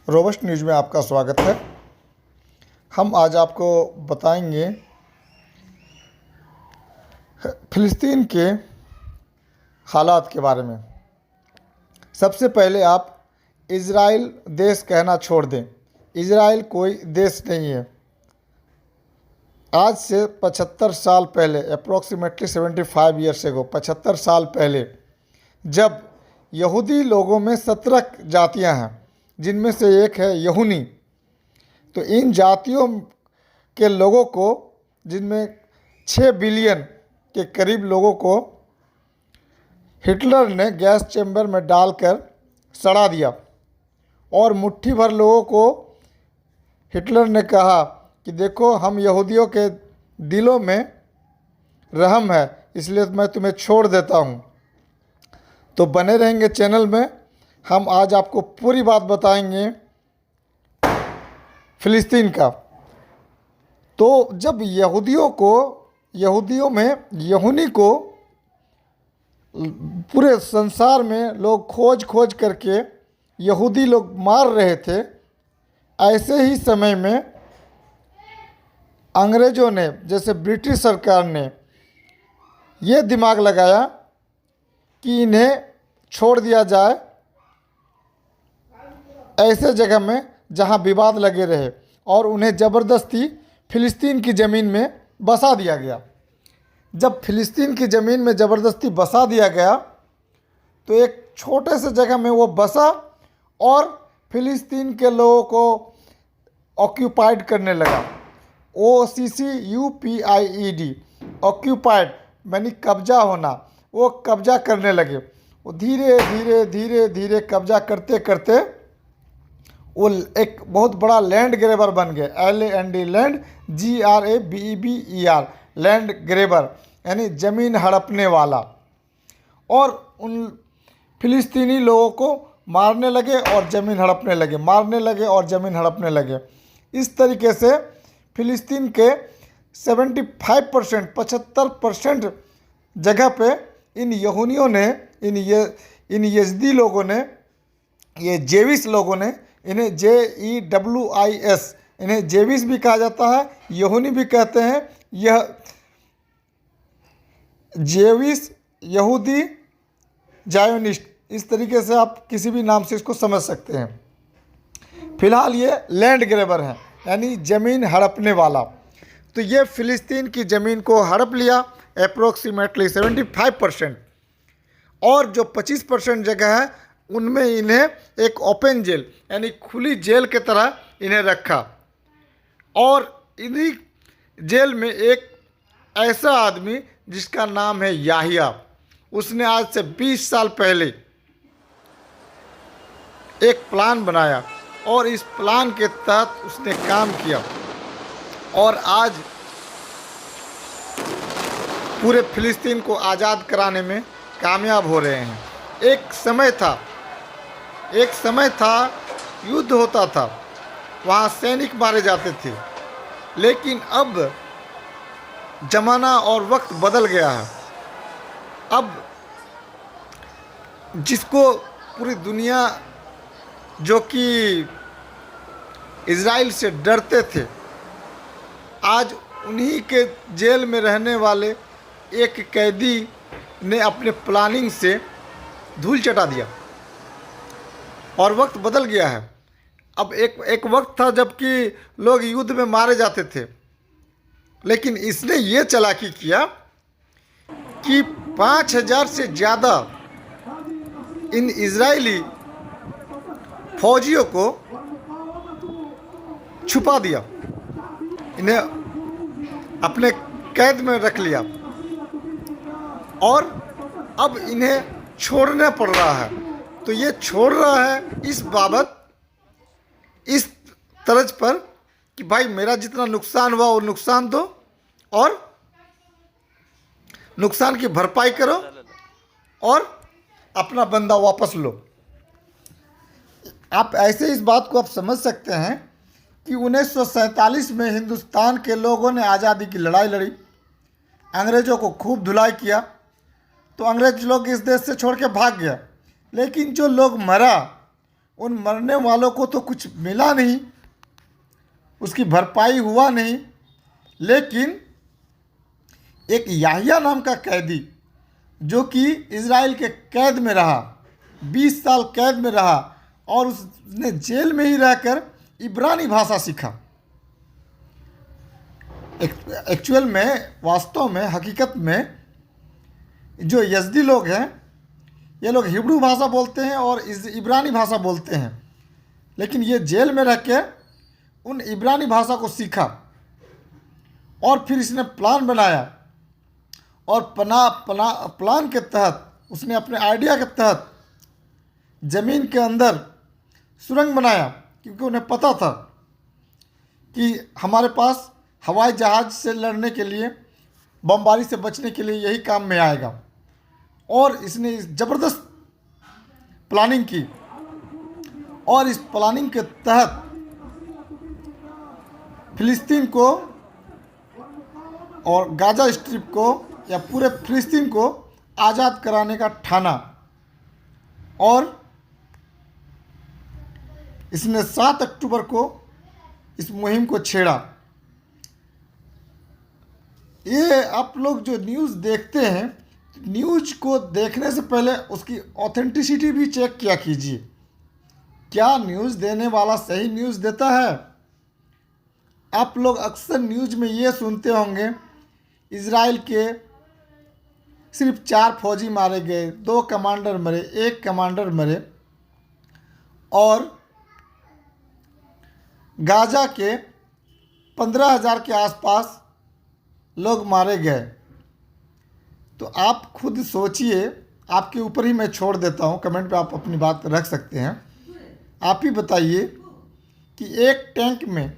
Robust news में आपका स्वागत है। हम आज आपको बताएंगे फ़िलिस्तीन के हालात के बारे में। सबसे पहले आप इज़राइल देश कहना छोड़ दें। इज़राइल कोई देश नहीं है। आज से 75 साल पहले, अप्रॉक्सीमेटली 75 ईयर्स एगो, 75 साल पहले, जब यहूदी लोगों में 17 जातियां हैं जिनमें से एक है यहूनी, तो इन जातियों के लोगों को, जिनमें 6 बिलियन के करीब लोगों को हिटलर ने गैस चैम्बर में डालकर सड़ा दिया और मुट्ठी भर लोगों को हिटलर ने कहा कि देखो, हम यहूदियों के दिलों में रहम है, इसलिए मैं तुम्हें छोड़ देता हूँ। तो बने रहेंगे चैनल में। हम आज आपको पूरी बात बताएंगे फ़िलिस्तीन का। तो जब यहूदियों में यहूनी को पूरे संसार में लोग खोज खोज करके यहूदी लोग मार रहे थे, ऐसे ही समय में अंग्रेज़ों ने, जैसे ब्रिटिश सरकार ने, ये दिमाग लगाया कि इन्हें छोड़ दिया जाए ऐसे जगह में जहां विवाद लगे रहे, और उन्हें ज़बरदस्ती फ़िलिस्तीन की ज़मीन में बसा दिया गया। जब फ़िलिस्तीन की ज़मीन में ज़बरदस्ती बसा दिया गया तो एक छोटे से जगह में वो बसा और फ़िलिस्तीन के लोगों को ऑक्यूपाइड करने लगा। OCCUPIED, ऑक्यूपाइड यानी कब्जा होना। वो कब्जा करने लगे। वो धीरे धीरे धीरे धीरे कब्जा करते करते वो एक बहुत बड़ा लैंड ग्रेबर बन गए। LAND, लैंड, GRABER, लैंड ग्रेबर यानी ज़मीन हड़पने वाला। और उन फ़िलिस्तीनी लोगों को मारने लगे और ज़मीन हड़पने लगे, मारने लगे और ज़मीन हड़पने लगे। इस तरीके से फ़िलिस्तीन के 75% जगह पे इन यहूनियों ने, इन यज़दी लोगों ने, ये जेविस लोगों ने, इन्हें JEWIS, इन्हें जेविस भी कहा जाता है, यहूनी भी कहते हैं। यह जेविस, यहूदी, जायोनिस्ट, इस तरीके से आप किसी भी नाम से इसको समझ सकते हैं। फिलहाल ये लैंड ग्रेबर हैं, यानी ज़मीन हड़पने वाला। तो ये फ़िलिस्तीन की ज़मीन को हड़प लिया अप्रोक्सीमेटली 75%, और जो 25% जगह है उनमें इन्हें एक ओपन जेल यानी खुली जेल के तरह इन्हें रखा। और इन्हीं जेल में एक ऐसा आदमी जिसका नाम है याहिया, उसने आज से 20 साल पहले एक प्लान बनाया और इस प्लान के तहत उसने काम किया, और आज पूरे फ़िलिस्तीन को आज़ाद कराने में कामयाब हो रहे हैं। एक समय था युद्ध होता था, वहाँ सैनिक मारे जाते थे, लेकिन अब ज़माना और वक्त बदल गया है। अब जिसको पूरी दुनिया, जो कि इज़राइल से डरते थे, आज उन्हीं के जेल में रहने वाले एक कैदी ने अपने प्लानिंग से धूल चटा दिया और वक्त बदल गया है। अब एक वक्त था जबकि लोग युद्ध में मारे जाते थे, लेकिन इसने ये चालाकी किया कि 5000 से ज़्यादा इन इजरायली फौजियों को छुपा दिया, इन्हें अपने कैद में रख लिया, और अब इन्हें छोड़ना पड़ रहा है। तो ये छोड़ रहा है इस बाबत, इस तर्ज पर कि भाई मेरा जितना नुकसान हुआ वो नुकसान दो और नुकसान की भरपाई करो और अपना बंदा वापस लो। आप ऐसे इस बात को आप समझ सकते हैं कि 1947 में हिंदुस्तान के लोगों ने आज़ादी की लड़ाई लड़ी, अंग्रेज़ों को खूब धुलाई किया, तो अंग्रेज़ लोग इस देश से छोड़ के भाग गया। लेकिन जो लोग मरा उन मरने वालों को तो कुछ मिला नहीं, उसकी भरपाई हुआ नहीं, लेकिन एक याहिया नाम का कैदी जो कि इज़राइल के कैद में रहा, 20 साल कैद में रहा, और उसने जेल में ही रहकर इब्रानी भाषा सीखा। एक्चुअल में, वास्तव में, हकीकत में जो यज़दी लोग हैं, ये लोग हिब्रू भाषा बोलते हैं और इब्रानी भाषा बोलते हैं, लेकिन ये जेल में रह के उन इब्रानी भाषा को सीखा और फिर इसने प्लान बनाया, और प्लान के तहत उसने अपने आइडिया के तहत ज़मीन के अंदर सुरंग बनाया, क्योंकि उन्हें पता था कि हमारे पास हवाई जहाज़ से लड़ने के लिए, बमबारी से बचने के लिए यही काम में आएगा। और इसने ज़बरदस्त प्लानिंग की, और इस प्लानिंग के तहत फ़िलिस्तीन को और गाज़ा स्ट्रिप को या पूरे फ़िलिस्तीन को आज़ाद कराने का ठाना, और इसने 7 अक्टूबर को इस मुहिम को छेड़ा। ये आप लोग जो न्यूज़ देखते हैं, न्यूज़ को देखने से पहले उसकी ऑथेंटिसिटी भी चेक किया कीजिए, क्या न्यूज़ देने वाला सही न्यूज़ देता है। आप लोग अक्सर न्यूज़ में ये सुनते होंगे, इज़राइल के सिर्फ 4 फौजी मारे गए, 2 कमांडर मरे, 1 कमांडर मरे, और गाज़ा के 15,000 के आसपास लोग मारे गए। तो आप खुद सोचिए, आपके ऊपर ही मैं छोड़ देता हूँ, कमेंट पे आप अपनी बात रख सकते हैं। आप ही बताइए कि एक टैंक में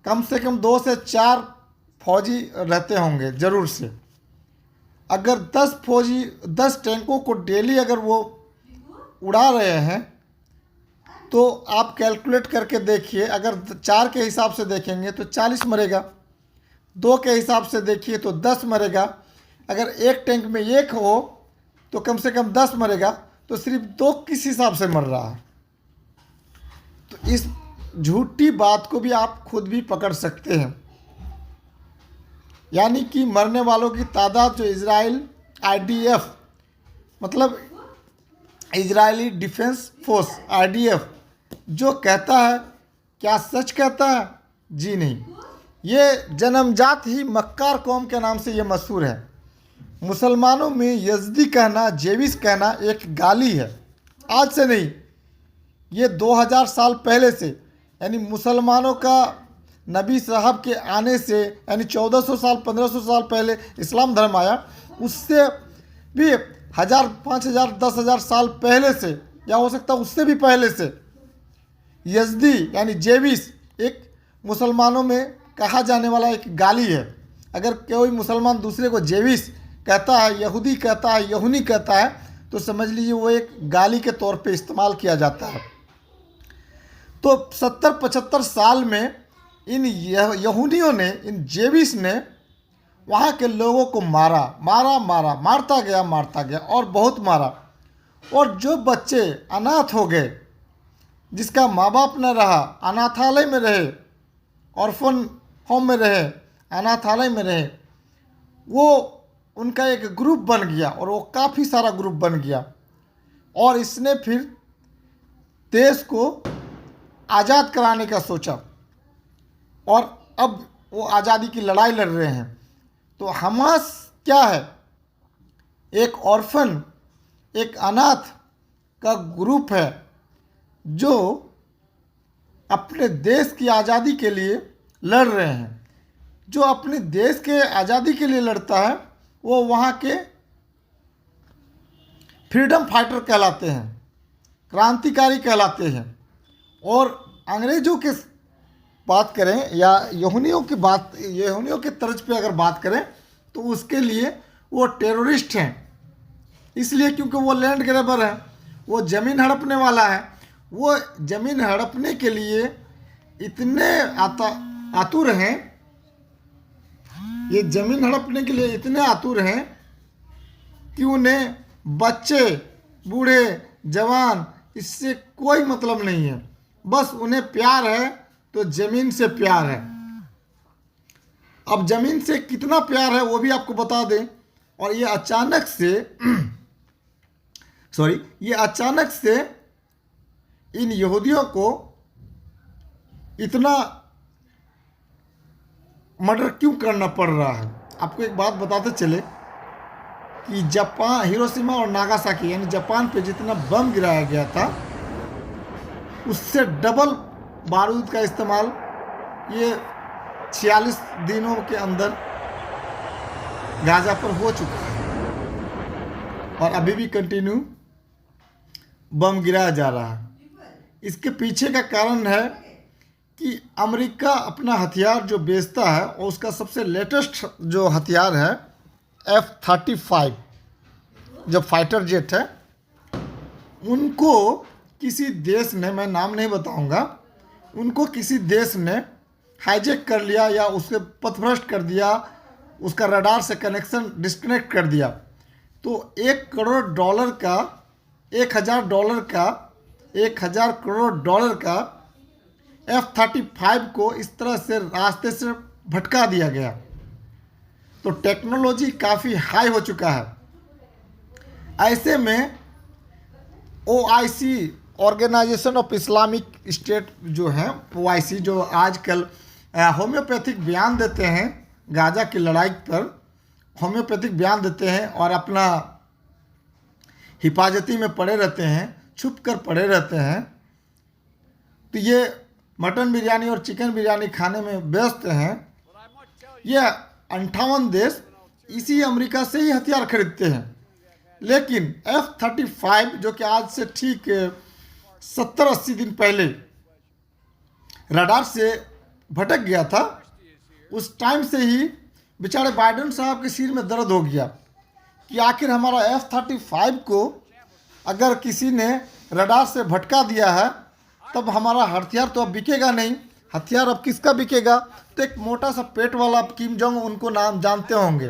कम से कम 2 से 4 फौजी रहते होंगे ज़रूर से। अगर 10 टैंकों को डेली अगर वो उड़ा रहे हैं, तो आप कैलकुलेट करके देखिए, अगर 4 के हिसाब से देखेंगे तो 40 मरेगा, 2 के हिसाब से देखिए तो 10 मरेगा, अगर एक टैंक में 1 हो तो कम से कम 10 मरेगा, तो सिर्फ 2 किस हिसाब से मर रहा है। तो इस झूठी बात को भी आप खुद भी पकड़ सकते हैं, यानी कि मरने वालों की तादाद जो इज़राइल IDF, मतलब इजरायली डिफेंस फोर्स IDF जो कहता है, क्या सच कहता है? जी नहीं। ये जन्मजात ही मक्कार कौम के नाम से ये मशहूर है। मुसलमानों में यज़दी कहना, जेविस कहना एक गाली है, आज से नहीं, ये 2000 साल पहले से, यानी मुसलमानों का नबी साहब के आने से, यानी 1400 साल 1500 साल पहले इस्लाम धर्म आया, उससे भी 1000, 5000, 10,000 साल पहले से, या हो सकता है उससे भी पहले से, यज़दी यानी जेविस एक मुसलमानों में कहा जाने वाला एक गाली है। अगर कोई मुसलमान दूसरे को जेविस कहता है, यहूदी कहता है, यहूनी कहता है, तो समझ लीजिए वो एक गाली के तौर पे इस्तेमाल किया जाता है। तो 70-75 साल में इन यहूदियों ने, इन जेविस ने वहाँ के लोगों को मारता गया और बहुत मारा। और जो बच्चे अनाथ हो गए, जिसका माँ बाप न रहा, अनाथालय में रहे, ऑर्फन होम में रहे, अनाथालय में रहे, वो उनका एक ग्रुप बन गया, और वो काफ़ी सारा ग्रुप बन गया, और इसने फिर देश को आज़ाद कराने का सोचा, और अब वो आज़ादी की लड़ाई लड़ रहे हैं। तो हमास क्या है? एक ऑर्फन, एक अनाथ का ग्रुप है जो अपने देश की आज़ादी के लिए लड़ रहे हैं। जो अपने देश के आज़ादी के लिए लड़ता है वो वहाँ के फ्रीडम फाइटर कहलाते हैं, क्रांतिकारी कहलाते हैं। और अंग्रेज़ों के बात करें या यहूनियों के तर्ज पे अगर बात करें तो उसके लिए वो टेररिस्ट हैं, इसलिए क्योंकि वो लैंड ग्रैबर है, वो ज़मीन हड़पने वाला है। वो ज़मीन हड़पने के लिए इतने आतुर हैं, ये ज़मीन हड़पने के लिए इतने आतुर हैं कि उन्हें बच्चे, बूढ़े, जवान इससे कोई मतलब नहीं है। बस उन्हें प्यार है तो ज़मीन से प्यार है। अब ज़मीन से कितना प्यार है वो भी आपको बता दें। और ये अचानक से ये अचानक से इन यहूदियों को इतना मर्डर क्यों करना पड़ रहा है। आपको एक बात बताते चले कि जापान, हिरोशिमा और नागासाकी यानी जापान पे जितना बम गिराया गया था उससे डबल बारूद का इस्तेमाल ये 46 दिनों के अंदर गाजा पर हो चुका है और अभी भी कंटिन्यू बम गिराया जा रहा है। इसके पीछे का कारण है कि अमेरिका अपना हथियार जो बेचता है और उसका सबसे लेटेस्ट जो हथियार है F-35 जो फाइटर जेट है, उनको किसी देश ने, मैं नाम नहीं बताऊंगा, उनको किसी देश ने हाईजैक कर लिया या उसके पथभ्रष्ट कर दिया, उसका रडार से कनेक्शन डिस्कनेक्ट कर दिया। तो $1 करोड़ का 1,000 करोड़ डॉलर का F-35 को इस तरह से रास्ते से भटका दिया गया। तो टेक्नोलॉजी काफ़ी हाई हो चुका है। ऐसे में OIC organisation of Islamic state जो है, OIC जो आजकल होम्योपैथिक बयान देते हैं गाजा की लड़ाई पर, होम्योपैथिक बयान देते हैं और अपना हिफाजती में पड़े रहते हैं, छुप कर पड़े रहते हैं। तो ये मटन बिरयानी और चिकन बिरयानी खाने में व्यस्त हैं। ये 58 देश इसी अमेरिका से ही हथियार खरीदते हैं। लेकिन F-35 जो कि आज से ठीक 70-80 दिन पहले रडार से भटक गया था, उस टाइम से ही बेचारे बाइडेन साहब के सिर में दर्द हो गया कि आखिर हमारा F-35 को अगर किसी ने रडार से भटका दिया है तब हमारा हथियार तो अब बिकेगा नहीं। हथियार अब किसका बिकेगा? तो एक मोटा सा पेट वाला किम जोंग, उनको नाम जानते होंगे।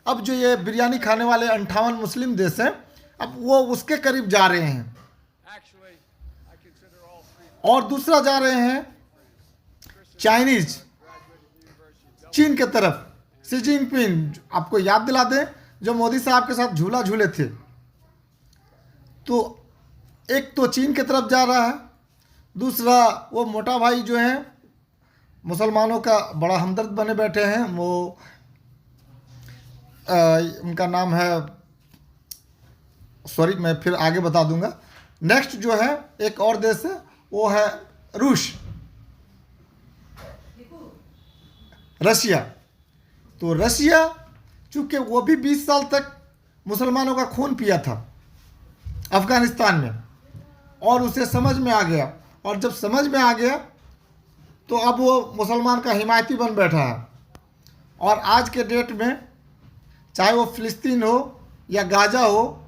अब जो ये बिरयानी खाने वाले 58 मुस्लिम देश हैं, अब वो उसके करीब जा रहे हैं। और दूसरा जा रहे हैं चाइनीज, चीन के तरफ। शी जिनपिंग, आपको याद दिला दें, जो मोदी साहब के साथ झूला झूले थे। तो एक तो चीन की तरफ जा रहा है, दूसरा वो मोटा भाई जो है मुसलमानों का बड़ा हमदर्द बने बैठे हैं, वो उनका नाम है, सॉरी मैं फिर आगे बता दूंगा। नेक्स्ट जो है एक और देश है, वो है रशिया। तो रशिया चूँकि वो भी 20 साल तक मुसलमानों का खून पिया था अफ़गानिस्तान में, और उसे समझ में आ गया, और जब समझ में आ गया तो अब वो मुसलमान का हिमायती बन बैठा है। और आज के डेट में चाहे वो फ़िलिस्तीन हो या गाजा हो,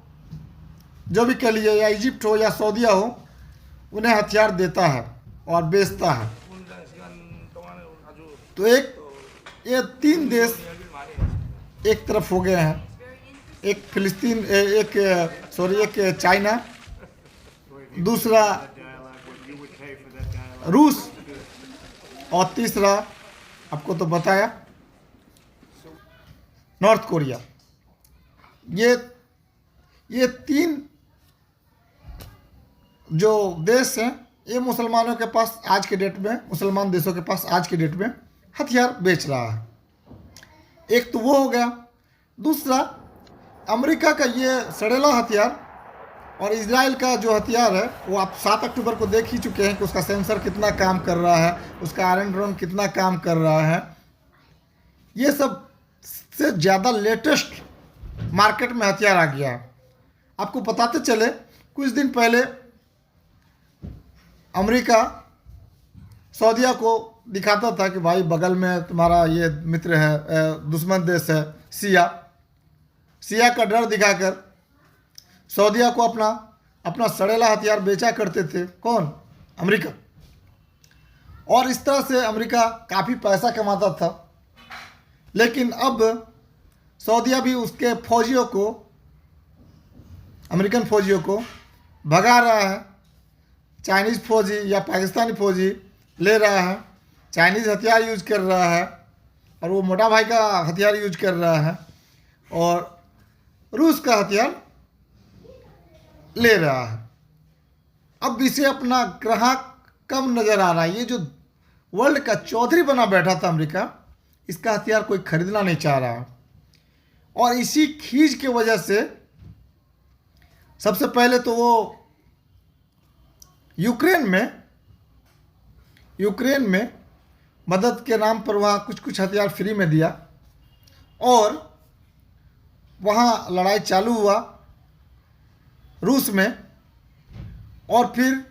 जो भी कह लीजिए, या इजिप्ट हो या सऊदीया हो, उन्हें हथियार देता है और बेचता है। तो ये 3 देश एक तरफ हो गए हैं, एक फ़िलिस्तीन, एक चाइना, दूसरा रूस, और तीसरा आपको तो बताया नॉर्थ कोरिया। ये 3 जो देश हैं, ये मुसलमानों के पास आज के डेट में, मुसलमान देशों के पास आज के डेट में हथियार बेच रहा है। एक तो वो हो गया। दूसरा अमेरिका का ये सड़ेला हथियार और इजराइल का जो हथियार है, वो आप 7 अक्टूबर को देख ही चुके हैं कि उसका सेंसर कितना काम कर रहा है, उसका आयरन ड्रोन कितना काम कर रहा है। ये सब से ज़्यादा लेटेस्ट मार्केट में हथियार आ गया है। आपको बताते चले, कुछ दिन पहले अमेरिका सऊदीया को दिखाता था कि भाई बगल में तुम्हारा ये मित्र है, दुश्मन देश है सिया का डर दिखाकर सऊदीया को अपना सड़ेला हथियार बेचा करते थे। कौन? अमेरिका। और इस तरह से अमेरिका काफ़ी पैसा कमाता था। लेकिन अब सऊदीया भी उसके फौजियों को, अमेरिकन फौजियों को भगा रहा है, चाइनीज़ फौजी या पाकिस्तानी फौजी ले रहा है, चाइनीज़ हथियार यूज कर रहा है और वो मोटा भाई का हथियार यूज कर रहा है और रूस का हथियार ले रहा है। अब इसे अपना ग्राहक कम नज़र आ रहा है। ये जो वर्ल्ड का चौधरी बना बैठा था अमेरिका, इसका हथियार कोई खरीदना नहीं चाह रहा और इसी खींच की वजह से सबसे पहले तो वो यूक्रेन में मदद के नाम पर वहाँ कुछ कुछ हथियार फ्री में दिया और वहाँ लड़ाई चालू हुआ रूस में। और फिर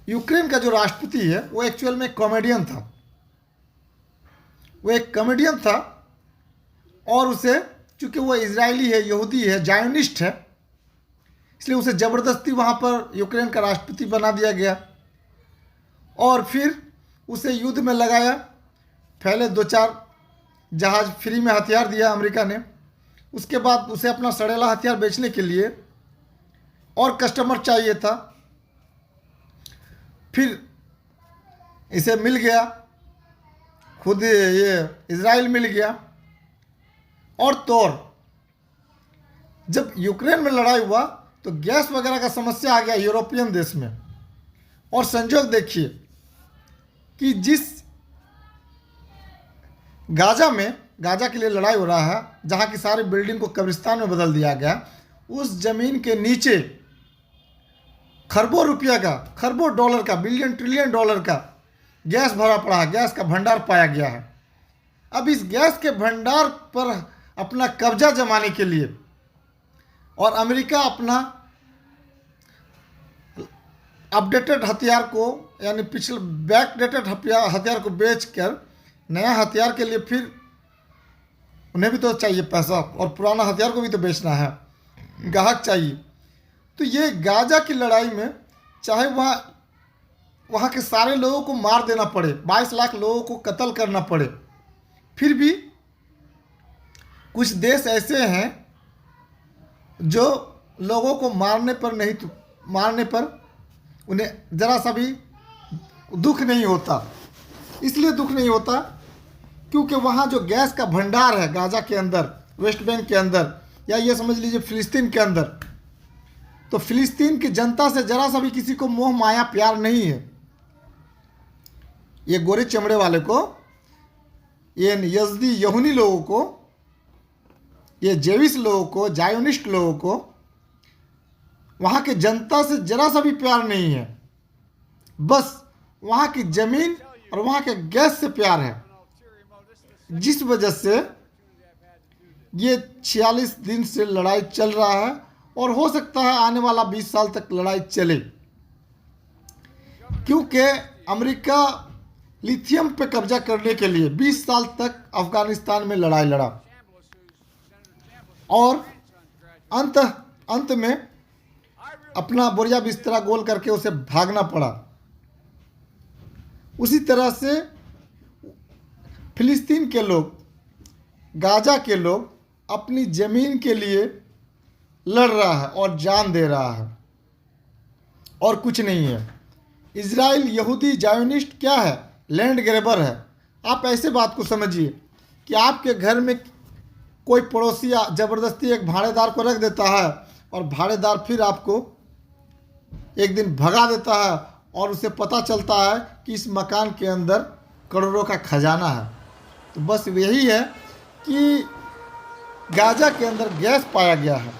यूक्रेन का जो राष्ट्रपति है वो एक्चुअल में कॉमेडियन था, वो एक कॉमेडियन था और उसे, चूँकि वो इजरायली है, यहूदी है, जायोनिस्ट है, इसलिए उसे ज़बरदस्ती वहाँ पर यूक्रेन का राष्ट्रपति बना दिया गया और फिर उसे युद्ध में लगाया। पहले 2-4 जहाज़ फ्री में हथियार दिया अमेरिका ने, उसके बाद उसे अपना सड़ेला हथियार बेचने के लिए और कस्टमर चाहिए था। फिर इसे मिल गया, खुद ये इजराइल मिल गया और तो और जब यूक्रेन में लड़ाई हुआ तो गैस वगैरह का समस्या आ गया यूरोपियन देश में। और संजोग देखिए कि जिस गाजा के लिए लड़ाई हो रहा है, जहाँ की सारी बिल्डिंग को कब्रिस्तान में बदल दिया गया, उस ज़मीन के नीचे खरबों रुपया का, खरबों डॉलर का, बिलियन ट्रिलियन डॉलर का गैस भरा पड़ा है, गैस का भंडार पाया गया है। अब इस गैस के भंडार पर अपना कब्जा जमाने के लिए और अमेरिका अपना अपडेटेड हथियार को, यानी पिछले बैकडेटेड हथियार को बेचकर नया हथियार के लिए फिर उन्हें भी तो चाहिए पैसा और पुराना हथियार को भी तो बेचना है, ग्राहक चाहिए। तो ये गाजा की लड़ाई में चाहे वहाँ के सारे लोगों को मार देना पड़े, 22 लाख लोगों को कत्ल करना पड़े, फिर भी कुछ देश ऐसे हैं जो लोगों को मारने पर उन्हें ज़रा सा भी दुख नहीं होता। इसलिए दुख नहीं होता क्योंकि वहाँ जो गैस का भंडार है गाजा के अंदर, वेस्ट बैंक के अंदर, या ये समझ लीजिए फ़िलिस्तीन के अंदर, तो फ़िलिस्तीन की जनता से ज़रा सा भी किसी को मोह माया प्यार नहीं है। ये गोरे चमड़े वाले को, ये यज़दी यहूनी लोगों को, ये जेविस लोगों को, जायोनिस्ट लोगों को वहाँ की जनता से ज़रा सा भी प्यार नहीं है। बस वहाँ की ज़मीन और वहाँ के गैस से प्यार है, जिस वजह से ये 46 दिन से लड़ाई चल रहा है और हो सकता है आने वाला 20 साल तक लड़ाई चले, क्योंकि अमेरिका लिथियम पे कब्जा करने के लिए 20 साल तक अफ़गानिस्तान में लड़ाई लड़ा और अंत में अपना बोरिया बिस्तरा गोल करके उसे भागना पड़ा। उसी तरह से फ़िलिस्तीन के लोग, गाजा के लोग अपनी ज़मीन के लिए लड़ रहा है और जान दे रहा है और कुछ नहीं है। इजराइल यहूदी जायोनिस्ट क्या है? लैंड ग्रैबर है। आप ऐसे बात को समझिए कि आपके घर में कोई पड़ोसी ज़बरदस्ती एक भाड़ेदार को रख देता है और भाड़ेदार फिर आपको एक दिन भगा देता है और उसे पता चलता है कि इस मकान के अंदर करोड़ों का खजाना है। तो बस यही है कि गाजा के अंदर गैस पाया गया है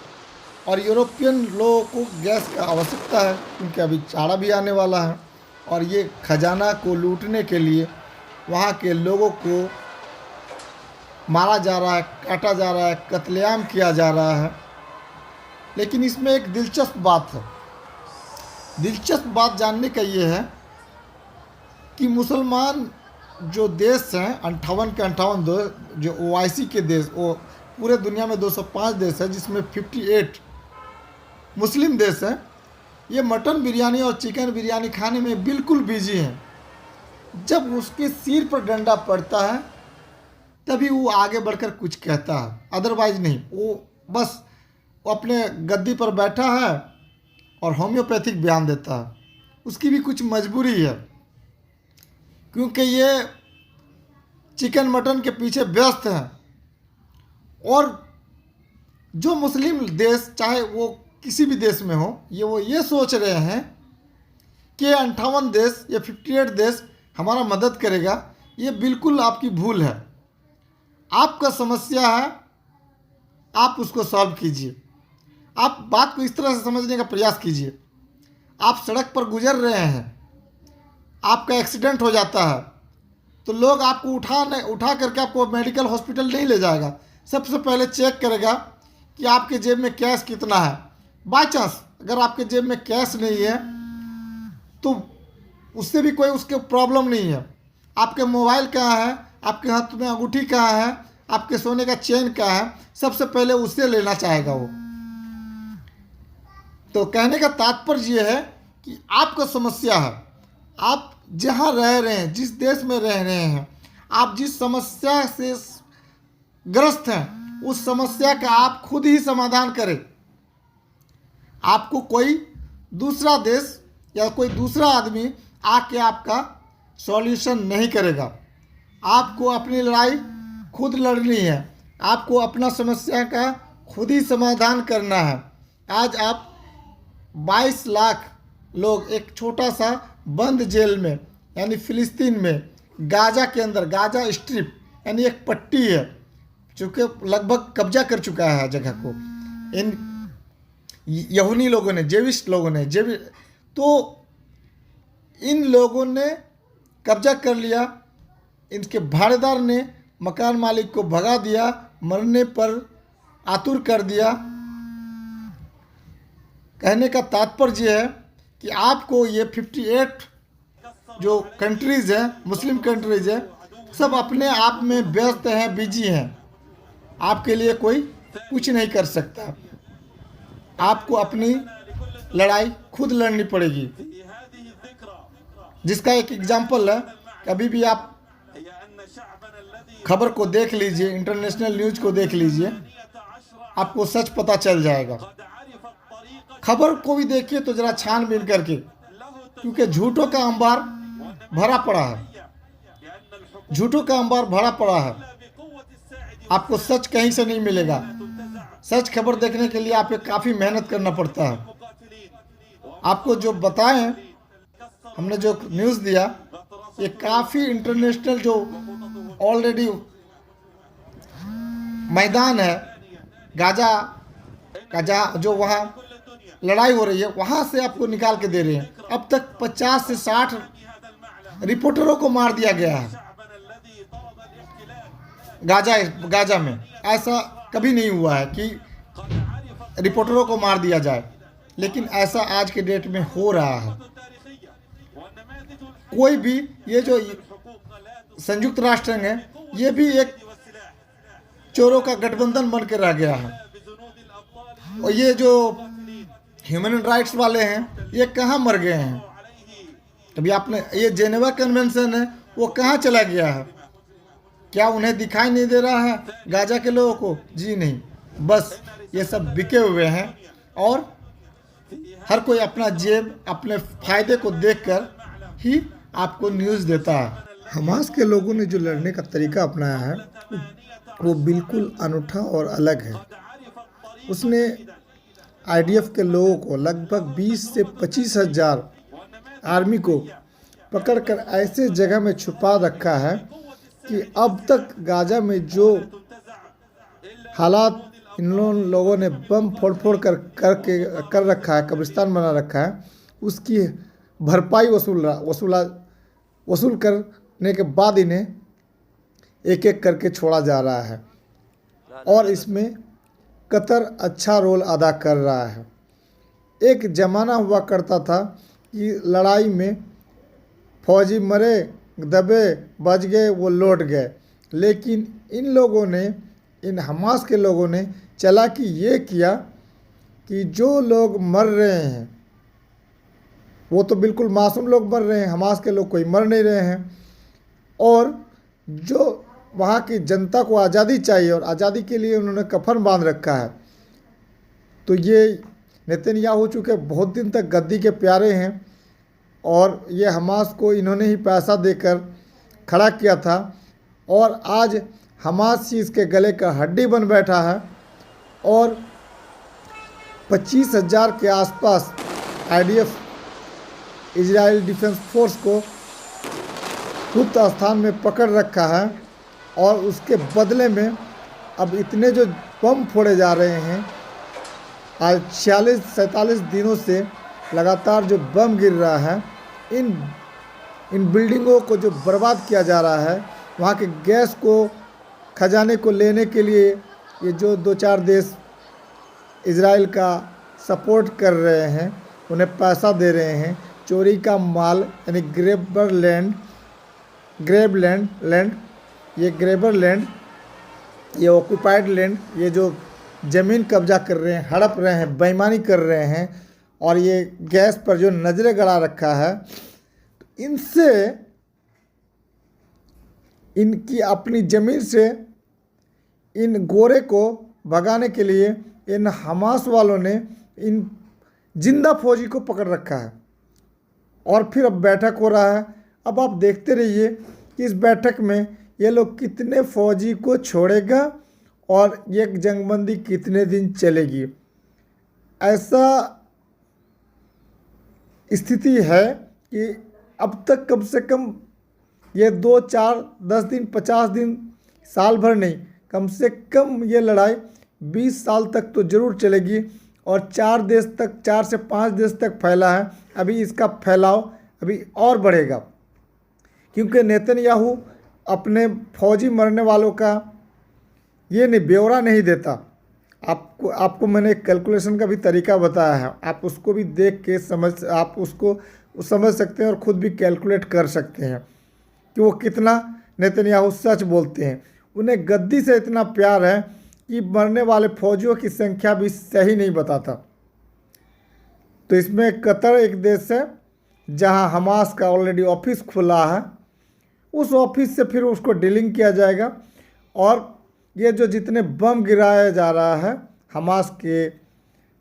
और यूरोपियन लोगों को गैस का आवश्यकता है क्योंकि अभी जाड़ा भी आने वाला है और ये खजाना को लूटने के लिए वहाँ के लोगों को मारा जा रहा है, काटा जा रहा है, कत्लेआम किया जा रहा है। लेकिन इसमें एक दिलचस्प बात है। दिलचस्प बात जानने का ये है कि मुसलमान जो देश हैं 58 के 58 जो OIC के देश, वो पूरे दुनिया में 205 देश है जिसमें 58 मुस्लिम देश हैं। ये मटन बिरयानी और चिकन बिरयानी खाने में बिल्कुल बिजी हैं। जब उसके सिर पर डंडा पड़ता है तभी वो आगे बढ़कर कुछ कहता है, अदरवाइज नहीं। वो बस अपने गद्दी पर बैठा है और होम्योपैथिक बयान देता है, उसकी भी कुछ मजबूरी है, क्योंकि ये चिकन मटन के पीछे व्यस्त हैं। और जो मुस्लिम देश, चाहे वो किसी भी देश में हो, वो ये सोच रहे हैं कि 58 देश या 58 देश हमारा मदद करेगा। ये बिल्कुल आपकी भूल है। आपका समस्या है, आप उसको सॉल्व कीजिए। आप बात को इस तरह से समझने का प्रयास कीजिए। आप सड़क पर गुजर रहे हैं, आपका एक्सीडेंट हो जाता है, तो लोग आपको उठा करके आपको मेडिकल हॉस्पिटल नहीं ले जाएगा। सबसे पहले चेक करेगा कि आपके जेब में कैश कितना है। बाय चांस अगर आपके जेब में कैश नहीं है तो उससे भी कोई उसके प्रॉब्लम नहीं है। आपके मोबाइल कहाँ है, आपके हाथ में अंगूठी कहाँ है, आपके सोने का चेन कहाँ है, सबसे पहले उससे लेना चाहेगा वो। तो कहने का तात्पर्य ये है कि आपका समस्या है, आप जहाँ रह रहे हैं, जिस देश में रह रहे हैं, आप जिस समस्या से ग्रस्त हैं, उस समस्या का आप खुद ही समाधान करें। आपको कोई दूसरा देश या कोई दूसरा आदमी आके आपका सॉल्यूशन नहीं करेगा। आपको अपनी लड़ाई खुद लड़नी है, आपको अपना समस्या का खुद ही समाधान करना है। आज आप 22 लाख लोग एक छोटा सा बंद जेल में, यानी फ़िलिस्तीन में, गाजा के अंदर, गाजा स्ट्रिप यानी एक पट्टी है, चूँकि लगभग कब्जा कर चुका है जगह को इन यहूदी लोगों ने, जेविश लोगों ने, तो इन लोगों ने कब्जा कर लिया। इनके भाड़ेदार ने मकान मालिक को भगा दिया, मरने पर आतुर कर दिया। कहने का तात्पर्य है कि आपको ये 58 जो कंट्रीज़ हैं, मुस्लिम कंट्रीज़ हैं, सब अपने आप में व्यस्त हैं, बिजी हैं। आपके लिए कोई कुछ नहीं कर सकता। आपको अपनी लड़ाई खुद लड़नी पड़ेगी। जिसका एक एग्जाम्पल है, कभी भी आप खबर को देख लीजिए, इंटरनेशनल न्यूज़ को देख लीजिए, आपको सच पता चल जाएगा। खबर को भी देखिए तो ज़रा छानबीन करके, क्योंकि झूठों का अंबार भरा पड़ा है, झूठों का अंबार भरा पड़ा है। आपको सच कहीं से नहीं मिलेगा। सच खबर देखने के लिए आपको काफ़ी मेहनत करना पड़ता है। आपको जो बताएं, हमने जो न्यूज़ दिया, ये काफ़ी इंटरनेशनल जो ऑलरेडी मैदान है गाजा का, जहाँ जो वहाँ लड़ाई हो रही है, वहाँ से आपको निकाल के दे रहे हैं। अब तक 50 से 60 रिपोर्टरों को मार दिया गया है गाजा में। ऐसा कभी नहीं हुआ है कि रिपोर्टरों को मार दिया जाए, लेकिन ऐसा आज के डेट में हो रहा है। कोई भी, ये जो संयुक्त राष्ट्र है, ये भी एक चोरों का गठबंधन बन के रह गया है। और ये जो ह्यूमन राइट्स वाले हैं, ये कहाँ मर गए हैं? अभी आपने ये जेनेवा कन्वेंशन है, वो कहाँ चला गया है? क्या उन्हें दिखाई नहीं दे रहा है गाजा के लोगों को? जी नहीं, बस ये सब बिके हुए हैं और हर कोई अपना जेब, अपने फ़ायदे को देखकर ही आपको न्यूज़ देता है। हमास के लोगों ने जो लड़ने का तरीका अपनाया है वो बिल्कुल अनूठा और अलग है। उसने आईडीएफ के लोगों को, लगभग 20 से 25 हज़ार आर्मी को पकड़कर ऐसे जगह में छुपा रखा है कि अब तक गाजा में जो हालात इन लोगों ने बम फोड़ कर रखा है, कब्रिस्तान बना रखा है, उसकी भरपाई वसूल करने के बाद इन्हें एक एक करके छोड़ा जा रहा है। और इसमें कतर अच्छा रोल अदा कर रहा है। एक ज़माना हुआ करता था कि लड़ाई में फौजी मरे, दबे, बच गए, वो लौट गए, लेकिन इन लोगों ने, इन हमास के लोगों ने चालाकी ये किया कि जो लोग मर रहे हैं वो तो बिल्कुल मासूम लोग मर रहे हैं, हमास के लोग कोई मर नहीं रहे हैं। और जो वहाँ की जनता को आज़ादी चाहिए और आज़ादी के लिए उन्होंने कफन बांध रखा है, तो ये नेतन्याहू चूँकि बहुत दिन तक गद्दी के प्यारे हैं और ये हमास को इन्होंने ही पैसा देकर खड़ा किया था, और आज हमास ही इसके गले का हड्डी बन बैठा है। और 25,000 के आसपास IDF इजराइल डिफेंस फोर्स को गुप्त स्थान में पकड़ रखा है, और उसके बदले में अब इतने जो बम फोड़े जा रहे हैं, आज 46-47 दिनों से लगातार जो बम गिर रहा है, इन बिल्डिंगों को जो बर्बाद किया जा रहा है, वहाँ के गैस को खजाने को लेने के लिए ये जो 2-4 देश इजराइल का सपोर्ट कर रहे हैं, उन्हें पैसा दे रहे हैं, चोरी का माल यानी ग्रेबर लैंड, ये ऑक्यूपाइड लैंड, ये जो ज़मीन कब्जा कर रहे हैं, हड़प रहे हैं, बेईमानी कर रहे हैं, और ये गैस पर जो नज़रें गड़ा रखा है, इनसे इनकी अपनी ज़मीन से इन गोरे को भगाने के लिए इन हमास वालों ने इन जिंदा फौजी को पकड़ रखा है, और फिर अब बैठक हो रहा है। अब आप देखते रहिए कि इस बैठक में ये लोग कितने फौजी को छोड़ेगा और ये जंगबंदी कितने दिन चलेगी। ऐसा स्थिति है कि अब तक कम से कम ये 2, 4, 10 दिन, 50 दिन, साल भर नहीं, कम से कम ये लड़ाई 20 साल तक तो ज़रूर चलेगी, और 4 देश तक, 4 से 5 देश तक फैला है। अभी इसका फैलाव अभी और बढ़ेगा, क्योंकि नेतन्याहू अपने फौजी मरने वालों का ये नहीं ब्यौरा नहीं देता। आपको मैंने कैलकुलेशन का भी तरीका बताया है, आप उसको भी देख के आप उसको समझ सकते हैं और ख़ुद भी कैलकुलेट कर सकते हैं कि वो कितना नेतन्याहू सच बोलते हैं। उन्हें गद्दी से इतना प्यार है कि मरने वाले फौजियों की संख्या भी सही नहीं बताता। तो इसमें कतर एक देश है जहां हमास का ऑलरेडी ऑफिस खुला है, उस ऑफिस से फिर उसको डीलिंग किया जाएगा, और ये जो जितने बम गिराया जा रहा है, हमास के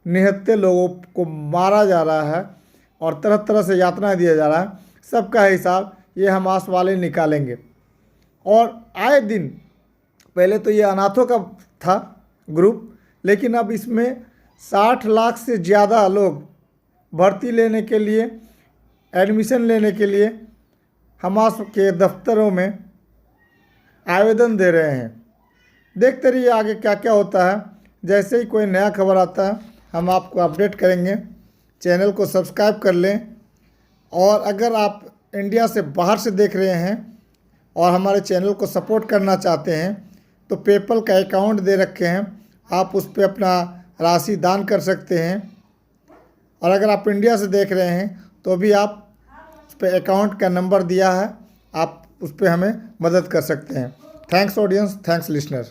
निहत्थे लोगों को मारा जा रहा है और तरह तरह से यातना दिया जा रहा है, सबका हिसाब ये हमास वाले निकालेंगे। और आए दिन, पहले तो ये अनाथों का था ग्रुप, लेकिन अब इसमें 60 लाख से ज़्यादा लोग भर्ती लेने के लिए, एडमिशन लेने के लिए हमास के दफ्तरों में आवेदन दे रहे हैं। देखते रहिए आगे क्या क्या होता है। जैसे ही कोई नया खबर आता है हम आपको अपडेट करेंगे। चैनल को सब्सक्राइब कर लें, और अगर आप इंडिया से बाहर से देख रहे हैं और हमारे चैनल को सपोर्ट करना चाहते हैं तो पेपल का अकाउंट दे रखे हैं, आप उस पर अपना राशि दान कर सकते हैं। और अगर आप इंडिया से देख रहे हैं तो भी आप उस पर अकाउंट का नंबर दिया है, आप उस पर हमें मदद कर सकते हैं। Thanks audience, thanks listener.